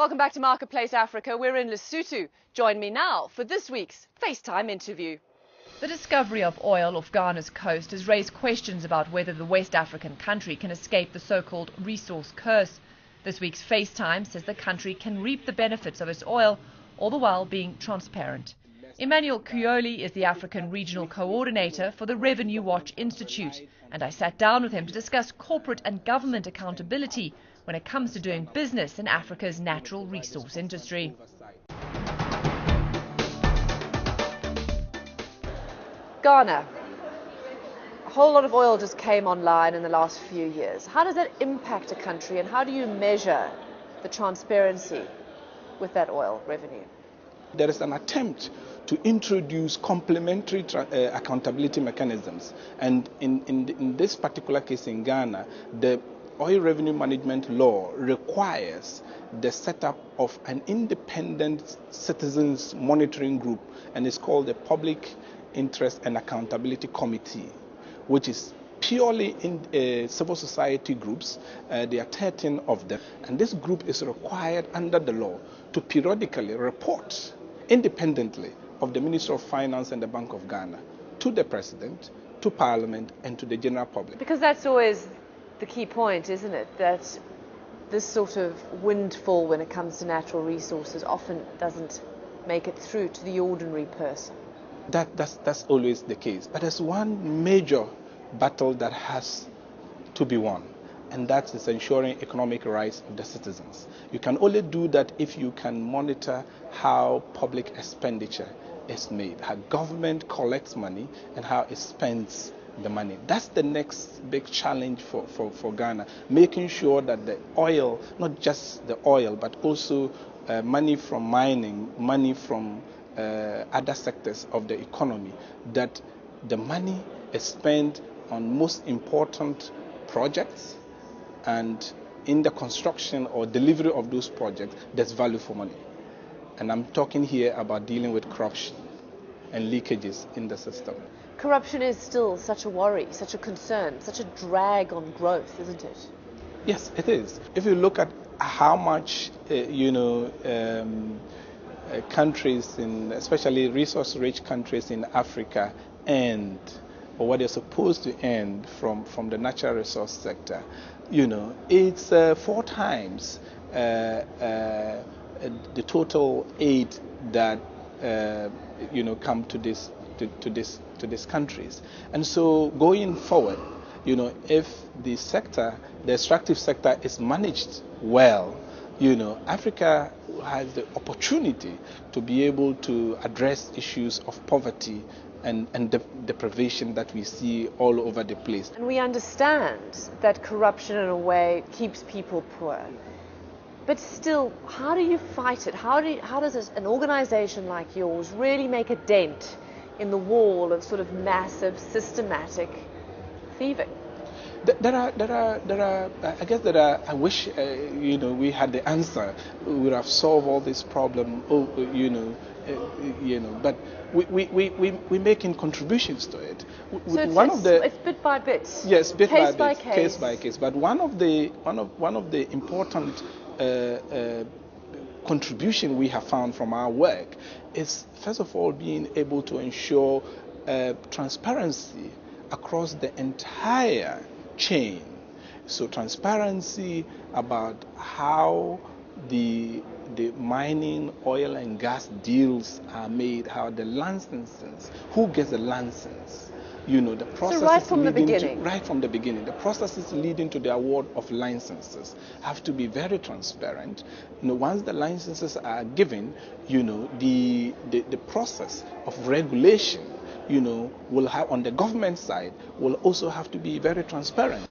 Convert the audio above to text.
Welcome back to Marketplace Africa. We're in Lesotho. Join me now for this week's FaceTime interview. The discovery of oil off Ghana's coast has raised questions about whether the West African country can escape the so-called resource curse. This week's FaceTime says the country can reap the benefits of its oil, all the while being transparent. Emmanuel Kuyoli is the African Regional Coordinator for the Revenue Watch Institute, and I sat down with him to discuss corporate and government accountability when it comes to doing business in Africa's natural resource industry. Ghana. A whole lot of oil just came online in the last few years. How does that impact a country, and how do you measure the transparency with that oil revenue? There is an attempt to introduce complementary accountability mechanisms. And in this particular case in Ghana, the Oil Revenue Management Law requires the setup of an independent citizens monitoring group, and it's called the Public Interest and Accountability Committee, which is purely in civil society groups. There are 13 of them, and this group is required under the law to periodically report independently of the Minister of Finance and the Bank of Ghana to the President, to Parliament, and to the general public. Because that's always the key point, isn't it? That this sort of windfall when it comes to natural resources often doesn't make it through to the ordinary person. That's always the case. But there's one major battle that has to be won, and that is ensuring economic rights of the citizens. You can only do that if you can monitor how public expenditure is made, how government collects money and how it spends the money. That's the next big challenge for Ghana, making sure that the oil, not just the oil, but also money from mining, money from other sectors of the economy, that the money is spent on most important projects, and in the construction or delivery of those projects, there's value for money. And I'm talking here about dealing with corruption and leakages in the system. Corruption is still such a worry, such a concern, such a drag on growth, isn't it? Yes, it is. If you look at how much, countries, especially resource-rich countries in Africa, earned, or what they're supposed to earn from the natural resource sector, it's 4 times the total aid that come to these countries. And so going forward, if the extractive sector is managed well, Africa has the opportunity to be able to address issues of poverty and deprivation that we see all over the place. And we understand that corruption in a way keeps people poor. But still, how do you fight it? How does an organization like yours really make a dent in the wall of sort of massive, systematic thieving? I wish, we had the answer. We would have solved all this problem, but we're making contributions to it. It's bit by bit. Yes, bit case by bit, case. Case by case. But one of the important contribution we have found from our work is, first of all, being able to ensure transparency across the entire chain. So transparency about how the mining, oil and gas deals are made, how the licenses, who gets the license, the process. So right from the beginning, the processes leading to the award of licenses have to be very transparent. Once the licenses are given, the process of regulation, will have on the government side will also have to be very transparent.